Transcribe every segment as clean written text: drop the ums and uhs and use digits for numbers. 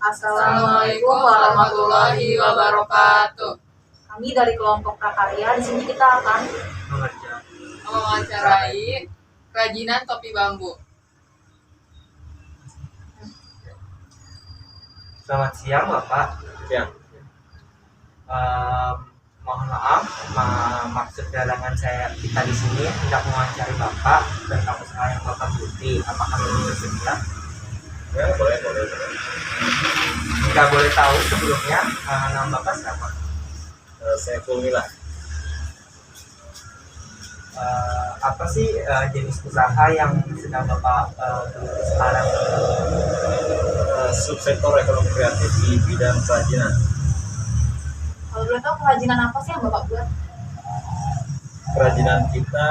Assalamualaikum warahmatullahi wabarakatuh. Kami dari kelompok prakarya, di sini kita akan mewawancarai kerajinan topi bambu. Selamat siang Bapak. Siang. Mohon maaf, maksud dalangan kita di sini hendak mewawancari Bapak dan kampus yang Bapak ikuti. Apakah ini bersedia? Ya, boleh. Jika boleh tahu sebelumnya nama Bapak siapa? Saya Fulmila. Apa sih jenis usaha yang sedang Bapak geluti sekarang? Subsektor ekonomi kreatif di bidang kerajinan. Kalau boleh tahu kerajinan apa sih yang Bapak buat? Kerajinan kita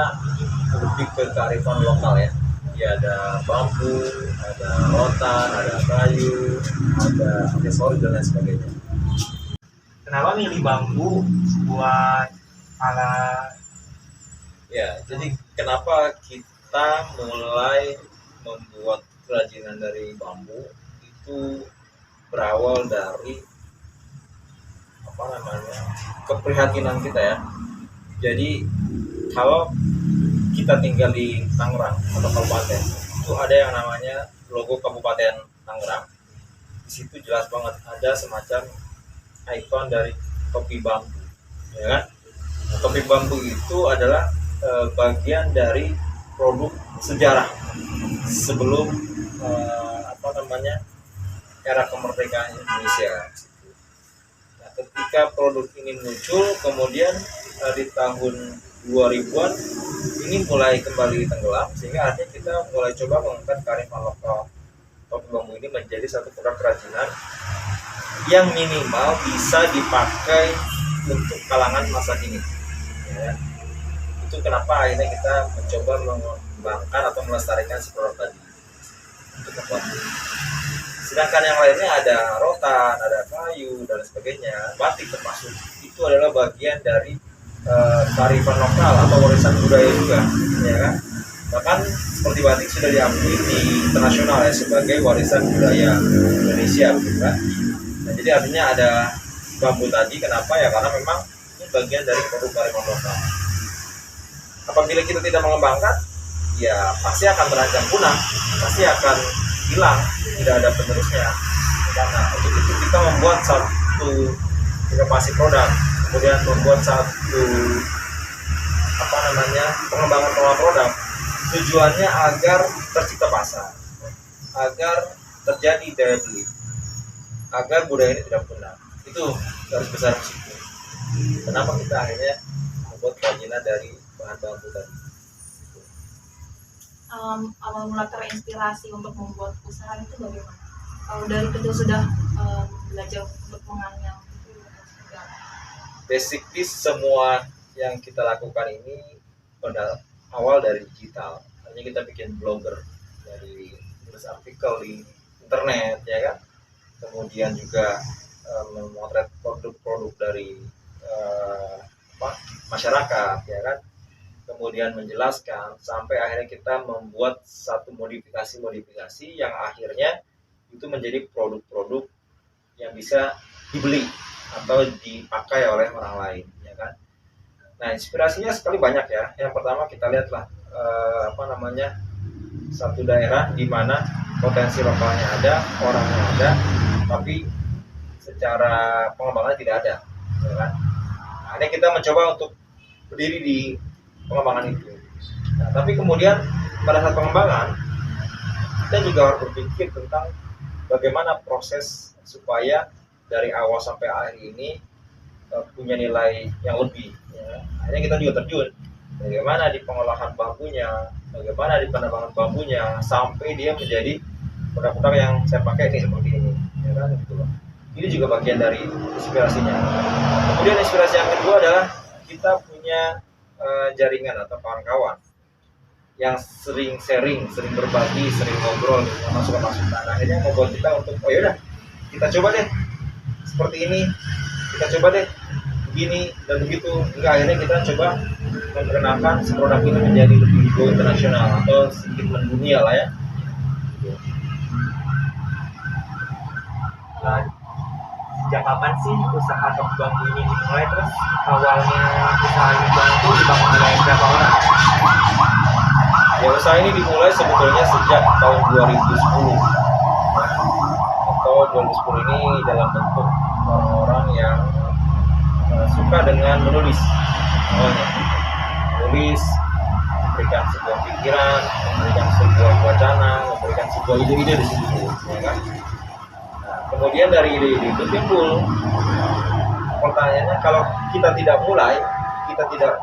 lebih ke kearifan lokal ya. Ya, ada bambu, ada rotan, ada kayu, ada aksesoris dan lain sebagainya. Kenapa milih bambu buat alat? Ya, jadi kenapa kita mulai membuat kerajinan dari bambu itu berawal dari keprihatinan kita ya. Jadi kalau kita tinggal di Tangerang atau kabupaten, itu ada yang namanya logo Kabupaten Tangerang. Di situ jelas banget ada semacam ikon dari topi bambu, ya kan? Nah, topi bambu itu adalah bagian dari produk sejarah sebelum era kemerdekaan Indonesia. Nah, ketika produk ini muncul, kemudian di tahun 2000-an ini mulai kembali tenggelam, sehingga akhirnya kita mulai coba mengangkat kearifan lokal topi bambu ini menjadi satu produk kerajinan yang minimal bisa dipakai untuk kalangan masa kini. Ya. Itu kenapa akhirnya kita mencoba mengembangkan atau melestarikan si produk tadi untuk membuat. Sedangkan yang lainnya ada rotan, ada kayu dan sebagainya, batik termasuk, itu adalah bagian dari kearifan lokal atau warisan budaya juga, ya kan? Bahkan seperti batik sudah diakui di internasional ya sebagai warisan budaya Indonesia, gitu kan? Nah, jadi artinya ada bambu tadi, kenapa ya? Karena memang ini bagian dari produk kearifan lokal. Apabila kita tidak mengembangkan, ya pasti akan terancam punah, pasti akan hilang, tidak ada penerusnya. Karena untuk itu kita membuat satu inovasi produk, kemudian membuat satu pengembangan produk. Tujuannya agar tercipta pasar, agar terjadi daya beli, agar budaya ini tidak punah. Itu garis besar situ. Kenapa kita akhirnya membuat kerajinan dari bahan bambu tadi. Awal mula terinspirasi untuk membuat usaha itu bagaimana? Kalau dari kecil sudah belajar untuk menganyam itu basically semua yang kita lakukan ini pada awal dari digital. Hanya kita bikin blogger, dari tulis artikel di internet, ya kan. Kemudian juga memotret produk-produk dari masyarakat, ya kan. Kemudian menjelaskan sampai akhirnya kita membuat satu modifikasi yang akhirnya itu menjadi produk-produk yang bisa dibeli atau dipakai oleh orang lain, ya kan. Nah, inspirasinya sekali banyak ya. Yang pertama kita lihatlah satu daerah di mana potensi lokalnya ada, orangnya ada, tapi secara pengembangan tidak ada, ya kan. Nah, ini kita mencoba untuk berdiri di pengembangan itu. Nah, tapi kemudian pada saat pengembangan kita juga harus berpikir tentang bagaimana proses supaya dari awal sampai akhir ini punya nilai yang lebih. Ya. Akhirnya kita juga terjun bagaimana di pengolahan bambunya, bagaimana di penambangan bambunya sampai dia menjadi produk-produk yang saya pakai ini seperti ini. Ya kan, gitu loh. Ini juga bagian dari inspirasinya. Kemudian inspirasi yang kedua adalah kita punya jaringan atau kawan-kawan yang sering sharing, sering berbagi, sering ngobrol, masukan-masukan. Akhirnya membuat kita untuk yaudah kita coba deh seperti ini, kita coba deh begini dan begitu. Hingga akhirnya kita coba memperkenalkan produk ini menjadi lebih go internasional atau sedikit mendunia lah ya. sejak kapan sih usaha toko bambu ini dimulai, terus awalnya usaha ini itu dibangun oleh berapa orang? Ya, usaha ini dimulai sebetulnya sejak tahun 2010. Atau 2010 ini dalam bentuk orang-orang yang suka dengan menulis. Menulis, memberikan sebuah pikiran, memberikan sebuah wacana, memberikan sebuah ide-ide di situ, ya kan? Nah, kemudian dari ide-ide itu timbul pertanyaannya, kalau kita tidak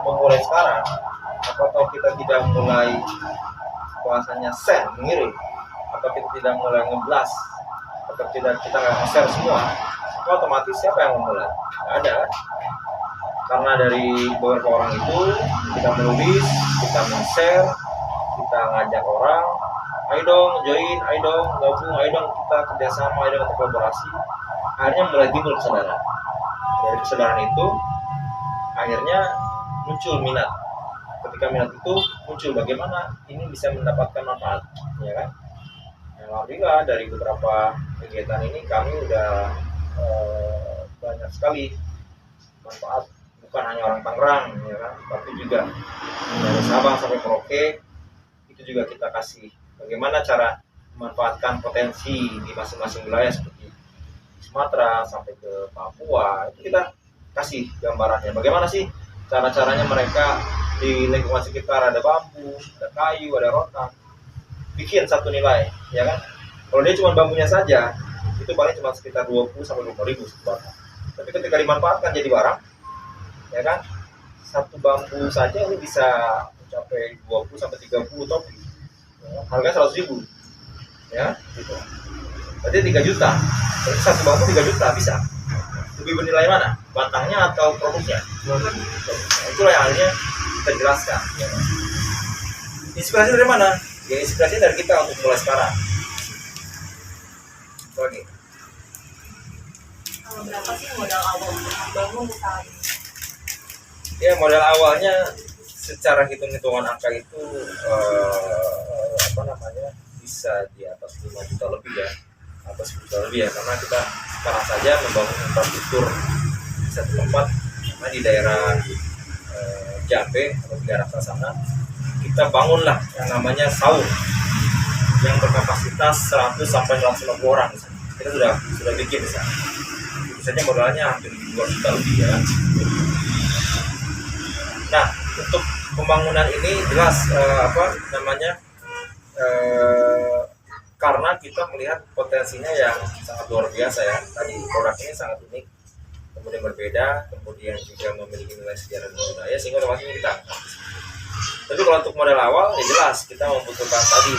memulai sekarang, atau kita tidak mulai bahasanya send, mengirim, atau kita tidak mulai ngeblas, atau kita nggak nge-share semua, otomatis siapa yang memulai? Nggak ada kan? Karena dari beberapa orang itu kita menulis, kita men-share, kita ngajak orang, ayo dong join, ayo dong gabung, ayo dong kita kerjasama, ayo dong kita kolaborasi. Akhirnya mulai timbul kesadaran. Dari kesadaran itu akhirnya muncul minat. Ketika minat itu muncul, bagaimana ini bisa mendapatkan manfaat, ya kan? Alhamdulillah dari beberapa kegiatan ini kami udah banyak sekali manfaat. Bukan hanya orang Tangerang, ya kan, tapi juga dari Sabang sampai Merauke itu juga kita kasih bagaimana cara memanfaatkan potensi di masing-masing wilayah seperti Sumatera sampai ke Papua, itu kita kasih gambarannya bagaimana sih cara-caranya mereka di lingkungan sekitar, ada bambu, ada kayu, ada rotan, bikin satu nilai, ya kan. Kalau dia cuma bambunya saja itu paling cuma sekitar 20 sampai 20 ribu sekitar. Tapi ketika dimanfaatkan jadi barang, ya kan, satu bambu saja ini bisa mencapai 20 sampai 30 topi, ya, harganya 100 ribu, ya gitu. Berarti 3 juta, berarti satu bambu 3 juta bisa. Lebih bernilai mana? Batangnya atau produknya? Nah, itulah yang akhirnya kita jelaskan, ya kan? Inspirasi dari mana? Ya inspirasi dari kita untuk mulai sekarang. Oke. Berapa sih modal awal untuk membangun usaha ini? Ya, modal awalnya secara hitung-hitungan angka itu bisa di atas 5 juta lebih ya, atas 10 juta lebih ya, karena kita sekarang saja membangun infrastruktur di satu tempat, karena di daerah Jambe atau di daerah sana kita bangunlah yang namanya saung yang berkapasitas 100 sampai 150 orang. Kita sudah bikin di sana. Itu saja modalnya hampir 2 juta lebih ya. Nah, untuk pembangunan ini jelas karena kita melihat potensinya yang sangat luar biasa ya. Tadi produk ini sangat unik, kemudian berbeda, kemudian juga memiliki nilai sejarah dan budaya, sehingga otomatis kita angkat. Tapi kalau untuk modal awal ya jelas kita membutuhkan tadi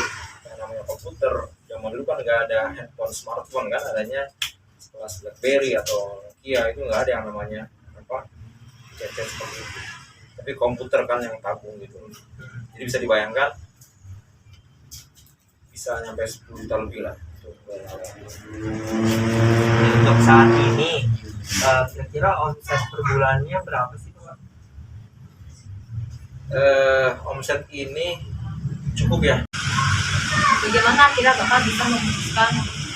yang namanya komputer. Zaman dulu kan nggak ada handphone smartphone kan, adanya sekelas BlackBerry atau Nokia, itu nggak ada yang namanya gadget seperti itu. Tapi komputer kan yang tabung gitu. Jadi bisa dibayangkan bisa nyampe 10 juta lebih lah. Untuk saat ini kira-kira omset per bulannya berapa sih Pak? Omset ini cukup ya. Bagaimana akhirnya Bapak bisa memutuskan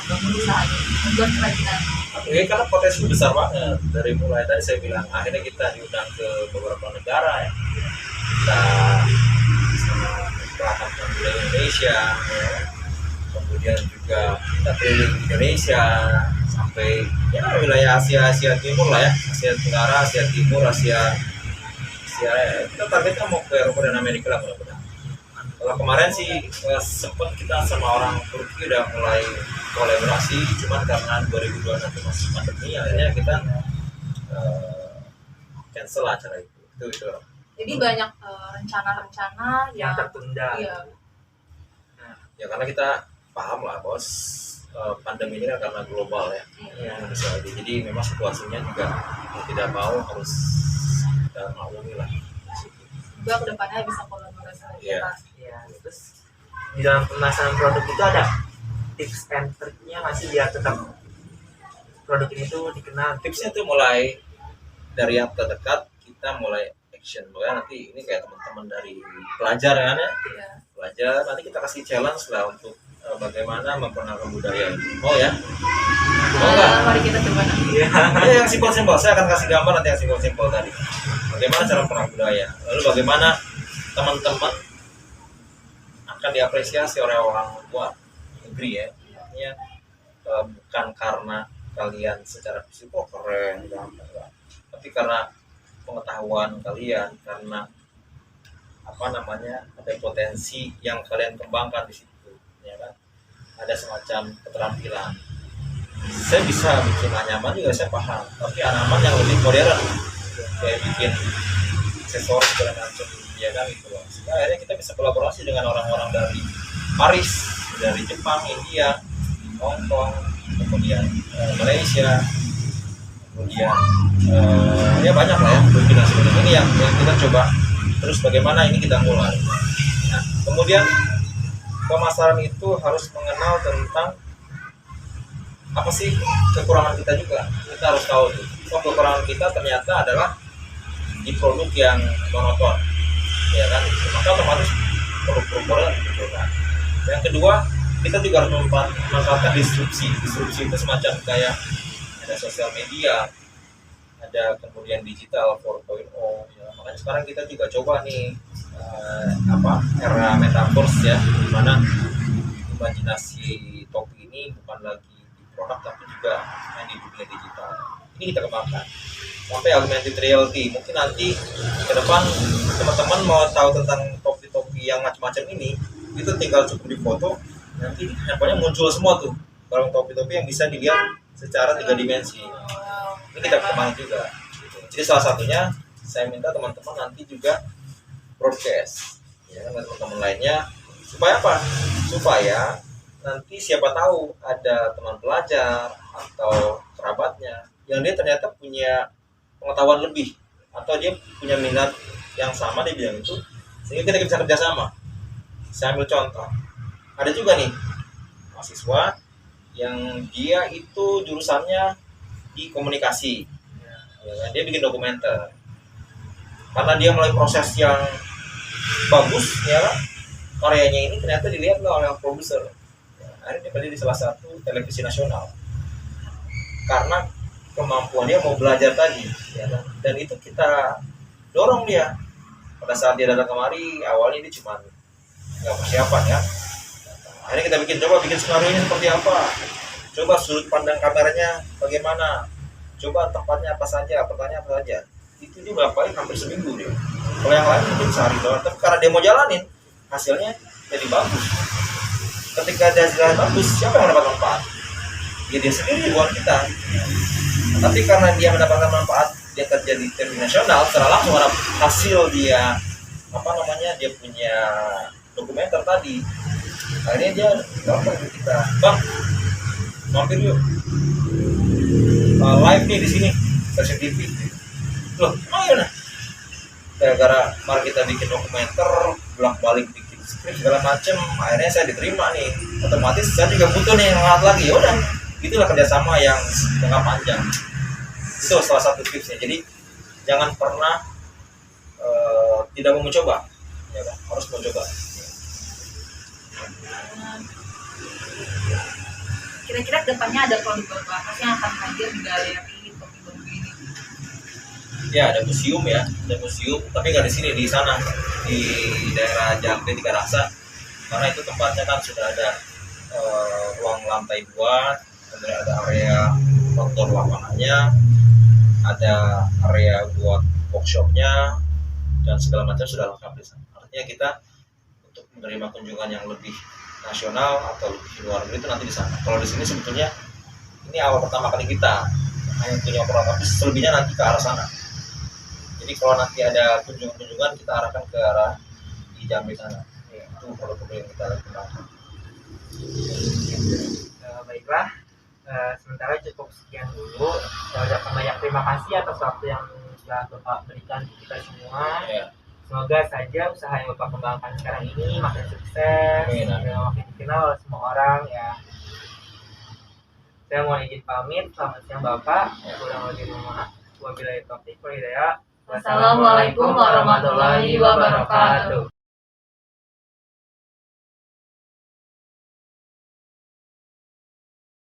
membangun usaha ini, membuat kerajinan? Ini karena potensi besar banget. Dari mulai tadi saya bilang, akhirnya kita diundang ke beberapa negara ya. Kita sama pelatihan budaya Indonesia, ya. Kemudian juga kita keliling Indonesia sampai ya wilayah Asia Timur lah ya, Asia Tenggara, Asia Timur, Asia kita targetnya mau ke Eropa dan Amerika lah mudah-mudahan. Kalau kemarin sih sempat kita sama orang Turki udah mulai kolaborasi, cuman karena 2021 masih pandemi akhirnya kita cancel acara itu. Jadi banyak rencana-rencana Yang tertunda. Iya. Ya karena kita paham lah bos, pandemi ini kan karena global ya. Iya. Jadi memang situasinya juga mau tidak mau harus kita maklumi lah. Juga kedepannya bisa kolaborasi lagi Iya. Pak. Ya, terus di dalam pemasaran produk itu ada tips and triknya masih biar tetap produk ini tuh dikenal. Tipsnya tuh mulai dari yang terdekat, kita mulai action. Pokoknya nanti ini kayak teman-teman dari pelajar kan ya, Iya. pelajar nanti kita kasih challenge lah untuk bagaimana memperkenalkan budaya. Oh ya? Oh enggak? Mari kita coba nanti. Iya. Ya, yang simpel-simpel. Saya akan kasih gambar nanti yang simpel-simpel tadi. Bagaimana cara memperkenalkan budaya. Lalu bagaimana teman-teman akan diapresiasi oleh orang tua negeri ya. Artinya bukan karena kalian secara fisik keren, enggak. Tapi karena pengetahuan kalian, karena ada potensi yang kalian kembangkan di situ, ya kan? Ada semacam keterampilan. Saya bisa bikin anyaman juga, saya paham, tapi anyaman yang lebih modern, kayak bikin aksesoris segala macam, ya kan gitu loh. Sehingga akhirnya kita bisa kolaborasi dengan orang-orang dari Paris, dari Jepang, India, Hong Kong, kemudian Malaysia, kemudian ya banyak lah ya kombinasi ini yang kita coba. Terus bagaimana ini kita mulai. Nah, kemudian pemasaran itu harus mengenal tentang apa sih kekurangan kita juga. Kita harus tahu tuh. So, kekurangan kita ternyata adalah di produk yang monoton, ya kan? Maka otomatis produk-produknya dimunculkan. Yang kedua, kita juga harus memanfaatkan disrupsi. Disrupsi itu semacam kayak ada sosial media, ada kemudian digital 4.0 ya. Makanya sekarang kita juga coba nih era metaverse ya, di mana imajinasi topi ini bukan lagi di produk tapi juga main di dunia digital. Ini kita kembangkan sampai augmented reality. Mungkin nanti ke depan teman-teman mau tahu tentang topi-topi yang macam-macam ini, itu tinggal cukup di foto, nanti handphonenya muncul semua tuh kalau topi-topi yang bisa dilihat secara 3 dimensi. Ini kita kembangkan juga. Jadi salah satunya saya minta teman-teman nanti juga broadcast ya dengan teman-teman lainnya, supaya apa? Supaya nanti siapa tahu ada teman pelajar atau kerabatnya yang dia ternyata punya pengetahuan lebih atau dia punya minat yang sama di bidang itu, sehingga kita bisa kerjasama. Saya ambil contoh, ada juga nih mahasiswa yang dia itu jurusannya di komunikasi, ya, dia bikin dokumenter. Karena dia melalui proses yang bagus, ya, karyanya ini ternyata dilihat oleh produser. Ya, akhirnya dia kerja di salah satu televisi nasional. Karena kemampuan dia mau belajar tadi, ya, dan itu kita dorong dia. Pada saat dia datang kemari, awalnya dia cuma nggak persiapan ya. Akhirnya kita coba bikin skenario nya seperti apa. Coba sudut pandang kameranya bagaimana. Coba tempatnya apa saja, pertanyaan apa saja. Itu dia berapa hampir seminggu dia. Kalau yang lain mungkin sehari doang. Tapi karena dia mau jalanin, hasilnya jadi bagus. Ketika dia jalan bagus, siapa yang mendapat manfaat? Ya dia sendiri, bukan kita. Tapi karena dia mendapatkan manfaat, dia kerja di TV nasional, secara langsung ada hasil dia dia punya dokumenter tadi. Akhirnya dia gampang ke kita, bang, mampir yuk, live nih di sini, stasiun TV. Loh, gimana? Gara-gara mari kita bikin dokumenter, bolak-balik bikin skrip segala macem, akhirnya saya diterima nih. Otomatis saya juga butuh nih yang lagi. Ya udah, itulah kerjasama yang jangka panjang. Itu salah satu tipsnya. Jadi jangan pernah tidak mau mencoba, ya kan? Harus mencoba. Kira-kira depannya ada produk apa sih yang akan hadir di galeri topi bambu ini? Ya, ada museum ya, tapi nggak di sini, di sana, di daerah Jambi, di Karasa. Karena itu tempatnya kan sudah ada ruang lantai 2, kemudian ada area outdoor lapangannya, ada area buat workshopnya, dan segala macam sudah lengkap di sana. Artinya kita untuk menerima kunjungan yang lebih nasional atau lebih luar negeri itu nanti di sana. Kalau di sini sebetulnya ini awal pertama kali kita hanya punya produk, tapi selebihnya nanti ke arah sana. Jadi kalau nanti ada kunjungan kita arahkan ke arah di Jambi sana. Itu produk-produk yang kita lakukan. Baiklah, sementara cukup sekian dulu. Saya ucapkan banyak terima kasih atas waktu yang telah Bapak berikan kita semua. Ya. Semoga saja usaha yang Bapak kembangkan sekarang ini makin sukses, dan makin dikenal oleh semua orang ya. Saya mau izin pamit. Selamat siang Bapak. Kurang lebih mohon maaf. Wabillahi taufiq wal hidayah. Wassalamualaikum warahmatullahi wabarakatuh.